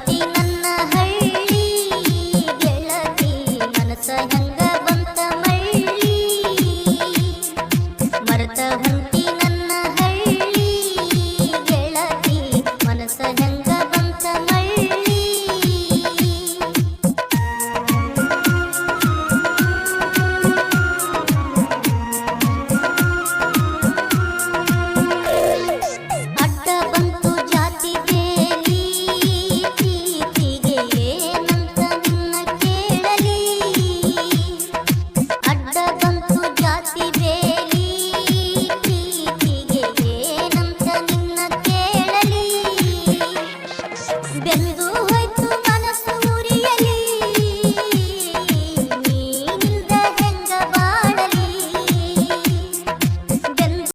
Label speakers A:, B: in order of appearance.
A: ಹೊಂಟಿ ನನ್ನ ಹಳ್ಳಿ ಗೆಳತಿ ಮನಸ ಹೆಂಗ ಬಂತ ಮಳ್ಳಿ ಮರೆತ ಹೊಂಟಿ ನನ್ನ ಹಳ್ಳಿ ಗೆಳತಿ ಮನಸ ಹೆಂಗ ಬಂತ ಮಳ್ಳಿ ಅಡ್ಡ ಬಂತು ಜಾತಿ ಬೇಲಿ ಪ್ರೀತಿಗೆ ಏನಂತ ನಿನ್ನ ಕೇಳಲಿ ಅಡ್ಡ ಬಂತು ಜಾತಿ ಬೇಲಿ ಪ್ರೀತಿಗೆ ಏನಂತ ನಿನ್ನ ಕೇಳಲಿ ಬೆಂದು